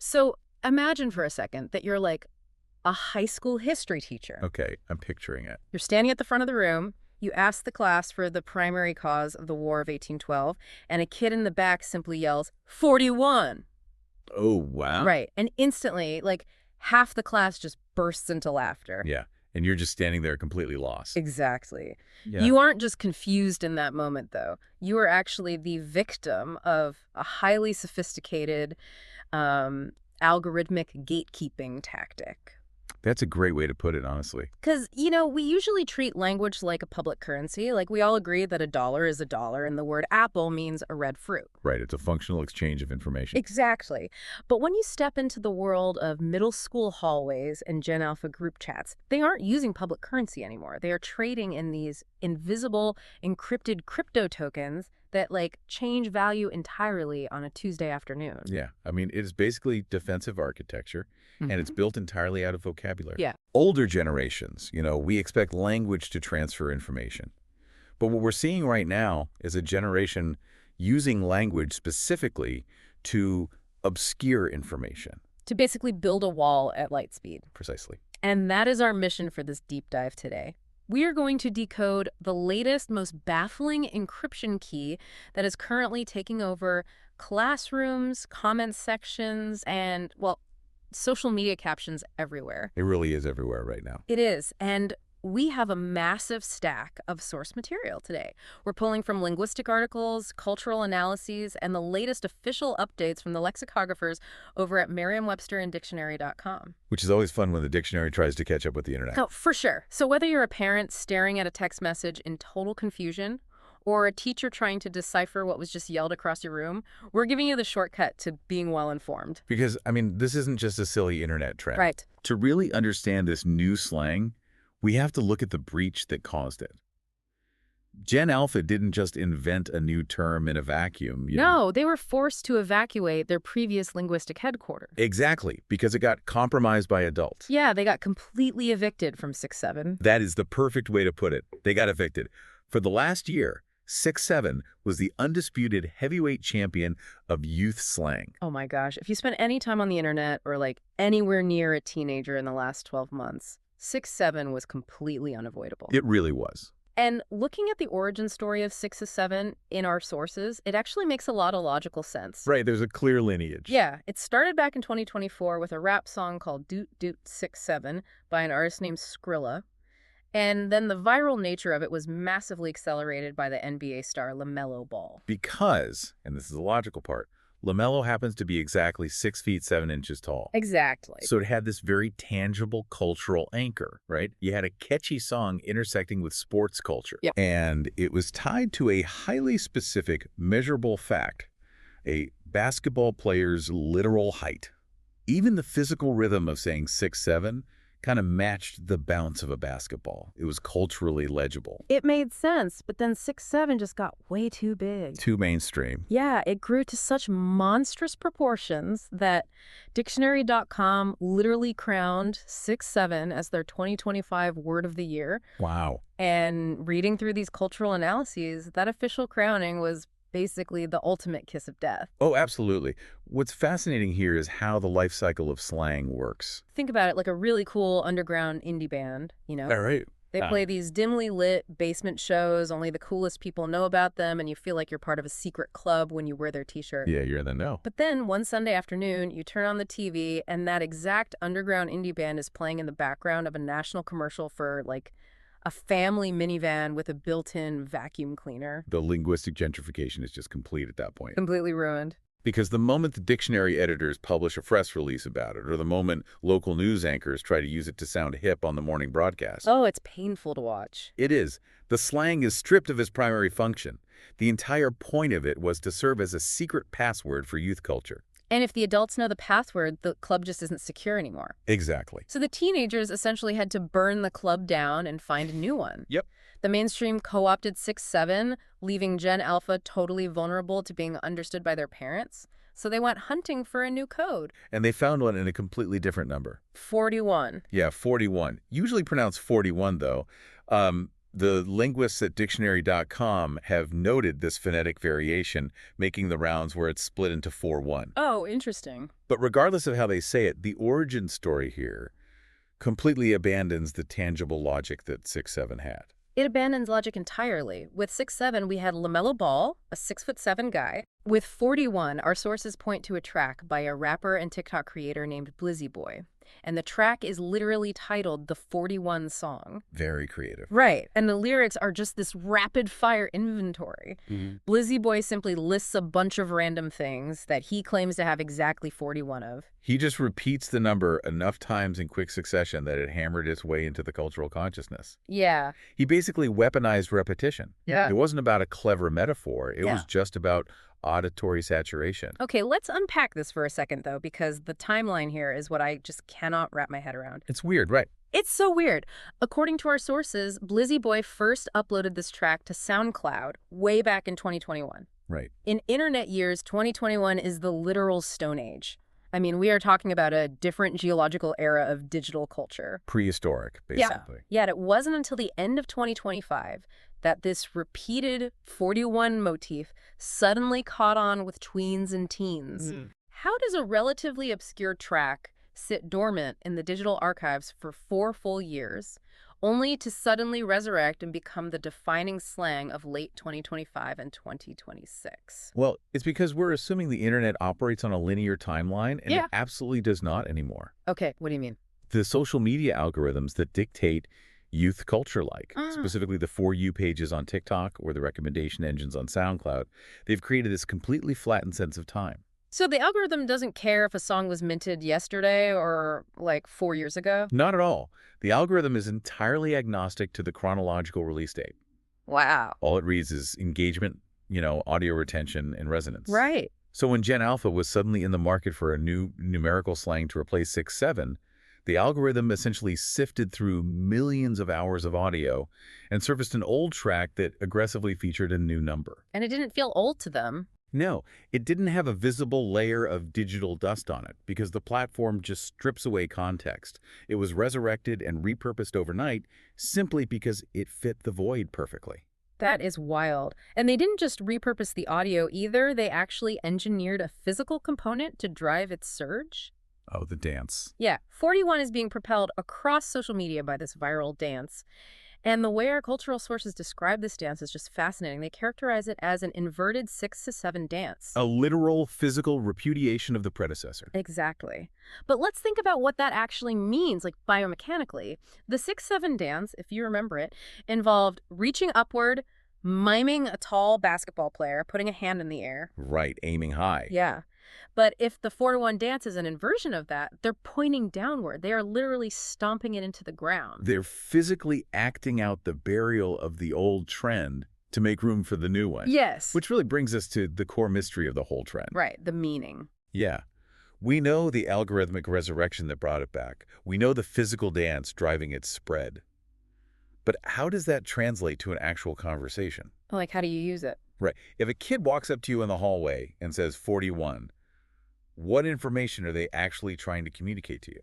So imagine for a second that you're like a high school history teacher. Okay, I'm picturing it. You're standing at the front of the room. You ask the class for the primary cause of the War of 1812, and a kid in the back simply yells, 41. Oh, wow. Right. And instantly, like, half the class just bursts into laughter. Yeah, and you're just standing there completely lost. Exactly. Yeah. You aren't just confused in that moment, though. You are actually the victim of a highly sophisticated algorithmic gatekeeping tactic. That's a great way to put it, honestly. Because, we usually treat language like a public currency. Like, we all agree that a dollar is a dollar, and the word apple means a red fruit. Right, it's a functional exchange of information. Exactly. But when you step into the world of middle school hallways and Gen Alpha group chats, they aren't using public currency anymore. They are trading in these invisible, encrypted crypto tokens that, like, change value entirely on a Tuesday afternoon. Yeah, I mean, it is basically defensive architecture, and it's built entirely out of vocabulary. Yeah. Older generations, we expect language to transfer information. But what we're seeing right now is a generation using language specifically to obscure information. To basically build a wall at light speed. Precisely. And that is our mission for this deep dive today. We are going to decode the latest, most baffling encryption key that is currently taking over classrooms, comment sections, and, well, social media captions everywhere. It really is everywhere right now. It is. And we have a massive stack of source material today. We're pulling from linguistic articles, cultural analyses, and the latest official updates from the lexicographers over at Merriam-Webster and Dictionary.com. Which is always fun when the dictionary tries to catch up with the internet. Oh, for sure. So whether you're a parent staring at a text message in total confusion or a teacher trying to decipher what was just yelled across your room, we're giving you the shortcut to being well-informed. Because, I mean, this isn't just a silly internet trend. Right. To really understand this new slang, we have to look at the breach that caused it. Gen Alpha didn't just invent a new term in a vacuum. No, they were forced to evacuate their previous linguistic headquarters. Exactly, because it got compromised by adults. Yeah, they got completely evicted from 6-7. That is the perfect way to put it. They got evicted. For the last year, 6-7 was the undisputed heavyweight champion of youth slang. Oh my gosh, if you spent any time on the internet or like anywhere near a teenager in the last 12 months, 6-7 was completely unavoidable. It really was. And looking at the origin story of 6-7 in our sources, it actually makes a lot of logical sense. Right, there's a clear lineage. Yeah, it started back in 2024 with a rap song called Doot Doot 6-7 by an artist named Skrilla. And then the viral nature of it was massively accelerated by the NBA star LaMelo Ball. Because, and this is the logical part, LaMelo happens to be exactly 6 feet 7 inches tall. Exactly. So it had this very tangible cultural anchor, right? You had a catchy song intersecting with sports culture. Yep. And it was tied to a highly specific, measurable fact, a basketball player's literal height. Even the physical rhythm of saying 6'7" kind of matched the bounce of a basketball. It was culturally legible. It made sense, but then 6-7 just got way too big. Too mainstream. Yeah, it grew to such monstrous proportions that Dictionary.com literally crowned 6-7 as their 2025 word of the year. Wow. And reading through these cultural analyses, that official crowning was basically the ultimate kiss of death. Oh, absolutely. What's fascinating here is how the life cycle of slang works. Think about it like a really cool underground indie band, All right. They play these dimly lit basement shows, only the coolest people know about them, and you feel like you're part of a secret club when you wear their t-shirt. Yeah, you're in the know. But then one Sunday afternoon, you turn on the TV, and that exact underground indie band is playing in the background of a national commercial for, like, a family minivan with a built-in vacuum cleaner. The linguistic gentrification is just complete at that point. Completely ruined. Because the moment the dictionary editors publish a press release about it, or the moment local news anchors try to use it to sound hip on the morning broadcast. Oh, it's painful to watch. It is. The slang is stripped of its primary function. The entire point of it was to serve as a secret password for youth culture. And if the adults know the password, the club just isn't secure anymore. Exactly. So the teenagers essentially had to burn the club down and find a new one. Yep. The mainstream co-opted 6-7, leaving Gen Alpha totally vulnerable to being understood by their parents. So they went hunting for a new code. And they found one in a completely different number. 41. Yeah, 41. Usually pronounced 41, though. The linguists at dictionary.com have noted this phonetic variation, making the rounds where it's split into 4-1. Oh, interesting. But regardless of how they say it, the origin story here completely abandons the tangible logic that 6-7 had. It abandons logic entirely. With 6-7, we had LaMelo Ball, a 6'7" guy. With 41, our sources point to a track by a rapper and TikTok creator named Blizzy Boy. And the track is literally titled The 41 Song. Very creative. Right. And the lyrics are just this rapid-fire inventory. Blizzy Boy simply lists a bunch of random things that he claims to have exactly 41 of. He just repeats the number enough times in quick succession that it hammered its way into the cultural consciousness. Yeah. He basically weaponized repetition. Yeah. It wasn't about a clever metaphor. It was just about auditory saturation. Okay, let's unpack this for a second, though, because the timeline here is what I just cannot wrap my head around. It's weird, right? It's so weird. According to our sources, Blizzy Boy first uploaded this track to SoundCloud way back in 2021. Right. In internet years, 2021 is the literal Stone Age. I mean, we are talking about a different geological era of digital culture. Prehistoric, basically. Yet it wasn't until the end of 2025 that this repeated 41 motif suddenly caught on with tweens and teens. How does a relatively obscure track sit dormant in the digital archives for 4 full years, only to suddenly resurrect and become the defining slang of late 2025 and 2026? Well, it's because we're assuming the internet operates on a linear timeline, and it absolutely does not anymore. Okay, what do you mean? The social media algorithms that dictate youth culture, specifically the For You pages on TikTok or the recommendation engines on SoundCloud, they've created this completely flattened sense of time. So the algorithm doesn't care if a song was minted yesterday or like 4 years ago? Not at all. The algorithm is entirely agnostic to the chronological release date. Wow. All it reads is engagement, audio retention and resonance. Right. So when Gen Alpha was suddenly in the market for a new numerical slang to replace 6-7, the algorithm essentially sifted through millions of hours of audio and surfaced an old track that aggressively featured a new number. And it didn't feel old to them. No, it didn't have a visible layer of digital dust on it because the platform just strips away context. It was resurrected and repurposed overnight simply because it fit the void perfectly. That is wild. And they didn't just repurpose the audio either. They actually engineered a physical component to drive its surge. Oh, the dance. Yeah, 41 is being propelled across social media by this viral dance. And the way our cultural sources describe this dance is just fascinating. They characterize it as an inverted 6-7 dance. A literal physical repudiation of the predecessor. Exactly. But let's think about what that actually means, like biomechanically. The 6-7 dance, if you remember it, involved reaching upward, miming a tall basketball player, putting a hand in the air. Right, aiming high. Yeah. But if the 4-1 dance is an inversion of that, they're pointing downward. They are literally stomping it into the ground. They're physically acting out the burial of the old trend to make room for the new one. Yes. Which really brings us to the core mystery of the whole trend. Right, the meaning. Yeah. We know the algorithmic resurrection that brought it back. We know the physical dance driving its spread. But how does that translate to an actual conversation? Like, how do you use it? Right. If a kid walks up to you in the hallway and says 41, what information are they actually trying to communicate to you?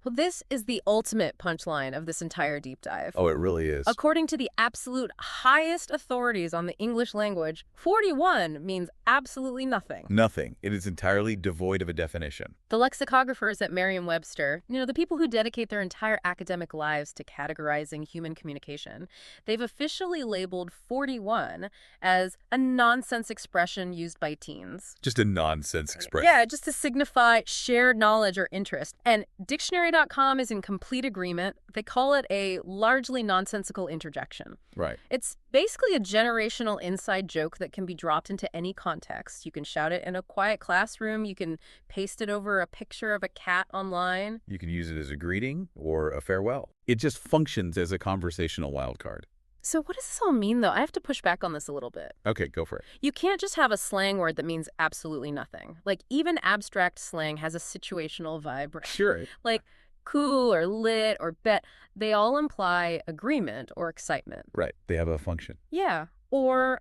Well, this is the ultimate punchline of this entire deep dive. Oh, it really is. According to the absolute highest authorities on the English language, 41 means absolutely nothing. Nothing. It is entirely devoid of a definition. The lexicographers at Merriam-Webster, the people who dedicate their entire academic lives to categorizing human communication, they've officially labeled 41 as a nonsense expression used by teens. Just a nonsense expression. Yeah, just to signify shared knowledge or interest. And dictionary.com is in complete agreement. They call it a largely nonsensical interjection. Right. It's basically a generational inside joke that can be dropped into any context. You can shout it in a quiet classroom. You can paste it over a picture of a cat online. You can use it as a greeting or a farewell. It just functions as a conversational wildcard. So what does this all mean, though? I have to push back on this a little bit. Okay, go for it. You can't just have a slang word that means absolutely nothing. Like, even abstract slang has a situational vibe, right? Sure. Like, cool or lit or bet, they all imply agreement or excitement. Right. They have a function. Yeah. Or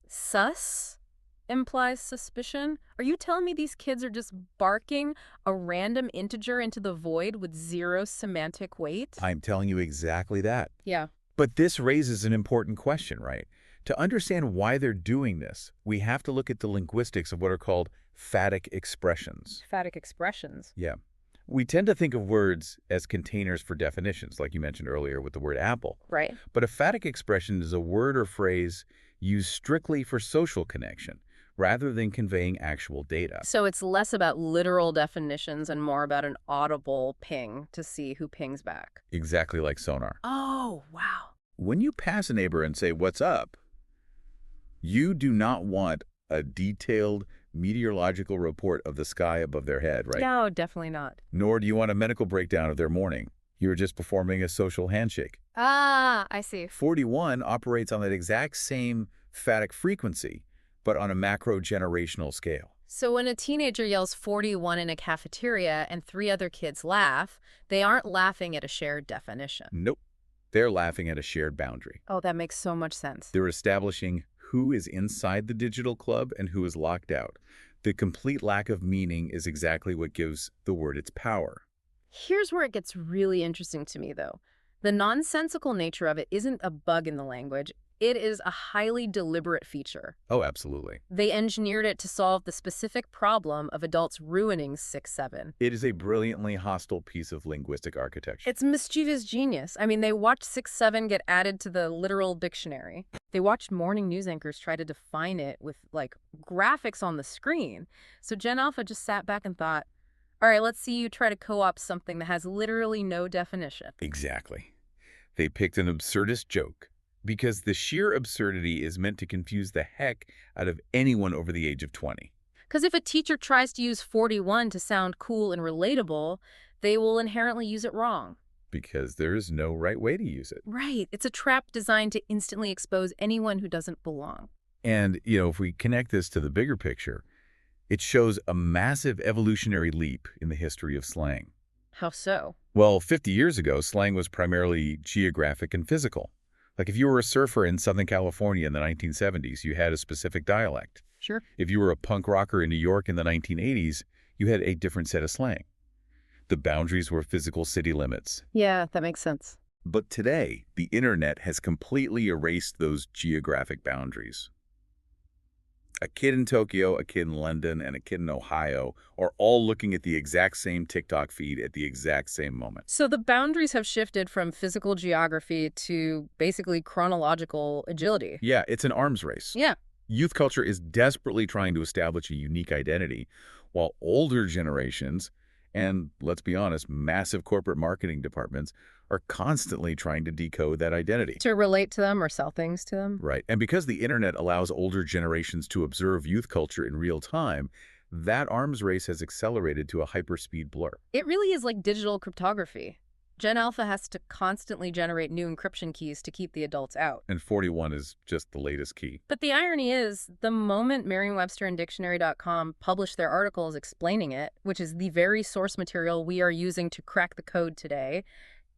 sus implies suspicion. Are you telling me these kids are just barking a random integer into the void with zero semantic weight? I'm telling you exactly that. Yeah. But this raises an important question, right? To understand why they're doing this, we have to look at the linguistics of what are called phatic expressions. Phatic expressions. Yeah. We tend to think of words as containers for definitions, like you mentioned earlier with the word apple. Right. But a phatic expression is a word or phrase used strictly for social connection, rather than conveying actual data. So it's less about literal definitions and more about an audible ping to see who pings back. Exactly like sonar. Oh, wow. When you pass a neighbor and say, "What's up?" you do not want a detailed meteorological report of the sky above their head, right? No, definitely not. Nor do you want a medical breakdown of their morning. You're just performing a social handshake. Ah, I see. 41 operates on that exact same phatic frequency, but on a macro-generational scale. So when a teenager yells 41 in a cafeteria and 3 other kids laugh, they aren't laughing at a shared definition. Nope. They're laughing at a shared boundary. Oh, that makes so much sense. They're establishing who is inside the digital club and who is locked out. The complete lack of meaning is exactly what gives the word its power. Here's where it gets really interesting to me, though. The nonsensical nature of it isn't a bug in the language. It is a highly deliberate feature. Oh, absolutely. They engineered it to solve the specific problem of adults ruining 6-7. It is a brilliantly hostile piece of linguistic architecture. It's mischievous genius. I mean, they watched 6-7 get added to the literal dictionary. They watched morning news anchors try to define it with, like, graphics on the screen. So Gen Alpha just sat back and thought, all right, let's see you try to co-opt something that has literally no definition. Exactly. They picked an absurdist joke, because the sheer absurdity is meant to confuse the heck out of anyone over the age of 20. Because if a teacher tries to use 41 to sound cool and relatable, they will inherently use it wrong. Because there is no right way to use it. Right. It's a trap designed to instantly expose anyone who doesn't belong. And, if we connect this to the bigger picture, it shows a massive evolutionary leap in the history of slang. How so? Well, 50 years ago, slang was primarily geographic and physical. Like if you were a surfer in Southern California in the 1970s, you had a specific dialect. Sure. If you were a punk rocker in New York in the 1980s, you had a different set of slang. The boundaries were physical city limits. Yeah, that makes sense. But today, the internet has completely erased those geographic boundaries. A kid in Tokyo, a kid in London, and a kid in Ohio are all looking at the exact same TikTok feed at the exact same moment. So the boundaries have shifted from physical geography to basically chronological agility. Yeah, it's an arms race. Yeah. Youth culture is desperately trying to establish a unique identity, while older generations, and let's be honest, massive corporate marketing departments, are constantly trying to decode that identity. To relate to them or sell things to them. Right. And because the internet allows older generations to observe youth culture in real time, that arms race has accelerated to a hyperspeed blur. It really is like digital cryptography. Gen Alpha has to constantly generate new encryption keys to keep the adults out. And 41 is just the latest key. But the irony is, the moment Merriam-Webster and Dictionary.com published their articles explaining it, which is the very source material we are using to crack the code today,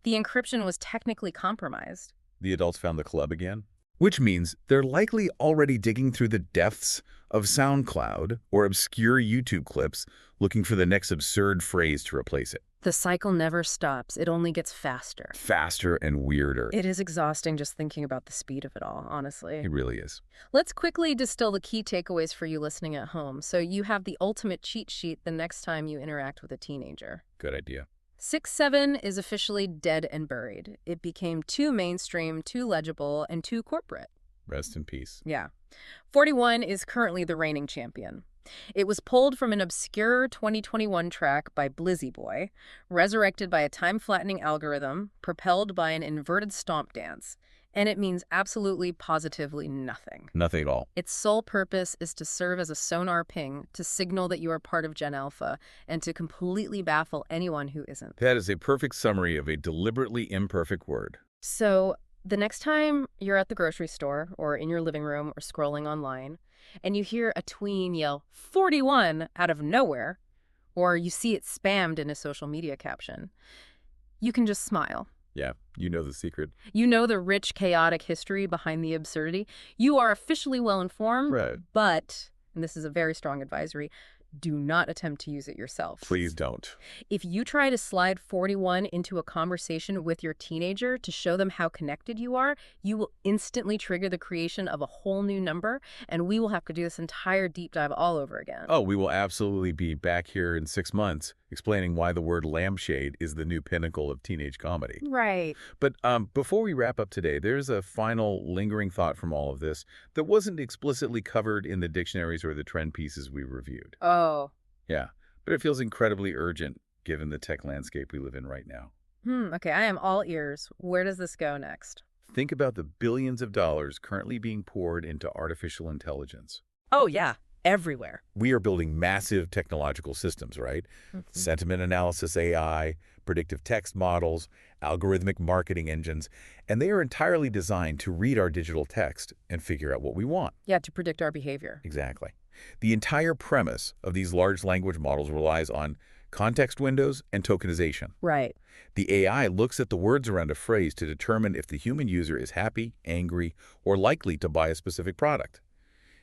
the encryption was technically compromised. The adults found the club again? Which means they're likely already digging through the depths of SoundCloud or obscure YouTube clips looking for the next absurd phrase to replace it. The cycle never stops. It only gets faster. Faster and weirder. It is exhausting just thinking about the speed of it all, honestly. It really is. Let's quickly distill the key takeaways for you listening at home, so you have the ultimate cheat sheet the next time you interact with a teenager. Good idea. 6-7 is officially dead and buried. It became too mainstream, too legible, and too corporate. Rest in peace. Yeah. 41 is currently the reigning champion. It was pulled from an obscure 2021 track by Blizzy Boy, resurrected by a time-flattening algorithm, propelled by an inverted stomp dance. And it means absolutely, positively nothing. Nothing at all. Its sole purpose is to serve as a sonar ping to signal that you are part of Gen Alpha and to completely baffle anyone who isn't. That is a perfect summary of a deliberately imperfect word. So the next time you're at the grocery store or in your living room or scrolling online and you hear a tween yell 41 out of nowhere, or you see it spammed in a social media caption, you can just smile. Yeah, you know the secret. You know the rich, chaotic history behind the absurdity. You are officially well-informed, Right. but, and this is a very strong advisory, Do not attempt to use it yourself. Please don't. If you try to slide 41 into a conversation with your teenager to show them how connected you are, you will instantly trigger the creation of a whole new number, and we will have to do this entire deep dive all over again. Oh, we will absolutely be back here in 6 months explaining why the word lampshade is the new pinnacle of teenage comedy. Right. But before we wrap up today, there's a final lingering thought from all of this that wasn't explicitly covered in the dictionaries or the trend pieces we reviewed. Oh. Yeah, but it feels incredibly urgent given the tech landscape we live in right now. Okay, I am all ears. Where does this go next? Think about the billions of dollars currently being poured into artificial intelligence. Oh, yeah. Everywhere. We are building massive technological systems, right? Sentiment analysis AI, predictive text models, algorithmic marketing engines, and they are entirely designed to read our digital text and figure out what we want. Yeah, to predict our behavior. Exactly. The entire premise of these large language models relies on context windows and tokenization. Right. The AI looks at the words around a phrase to determine if the human user is happy, angry, or likely to buy a specific product.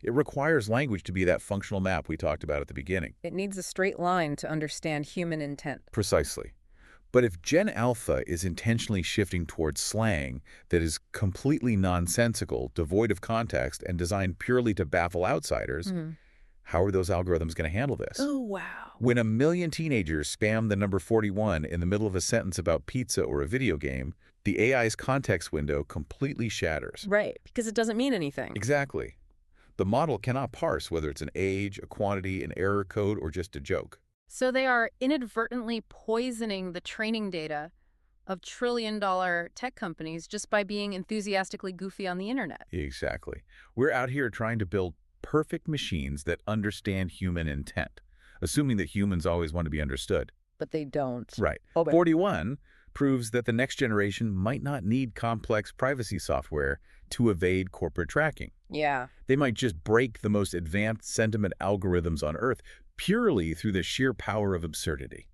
It requires language to be that functional map we talked about at the beginning. It needs a straight line to understand human intent. Precisely. But if Gen Alpha is intentionally shifting towards slang that is completely nonsensical, devoid of context, and designed purely to baffle outsiders, how are those algorithms going to handle this? Oh, wow. When 1 million teenagers spam the number 41 in the middle of a sentence about pizza or a video game, the AI's context window completely shatters. Right, because it doesn't mean anything. Exactly. The model cannot parse whether it's an age, a quantity, an error code, or just a joke. So they are inadvertently poisoning the training data of trillion-dollar tech companies just by being enthusiastically goofy on the internet. Exactly. We're out here trying to build perfect machines that understand human intent, assuming that humans always want to be understood. But they don't. Right. Oh, but 41 proves that the next generation might not need complex privacy software to evade corporate tracking. Yeah. They might just break the most advanced sentiment algorithms on Earth purely through the sheer power of absurdity.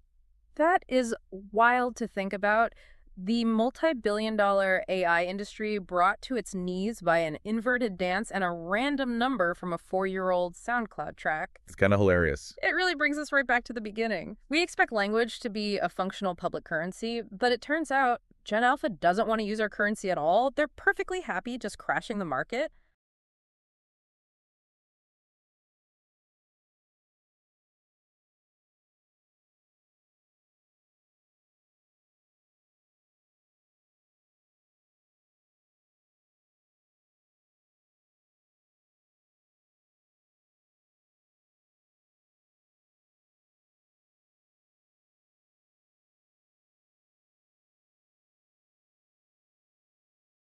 That is wild to think about. The multi-billion-dollar AI industry brought to its knees by an inverted dance and a random number from a 4-year-old SoundCloud track. It's kind of hilarious. It really brings us right back to the beginning. We expect language to be a functional public currency, but it turns out Gen Alpha doesn't want to use our currency at all. They're perfectly happy just crashing the market.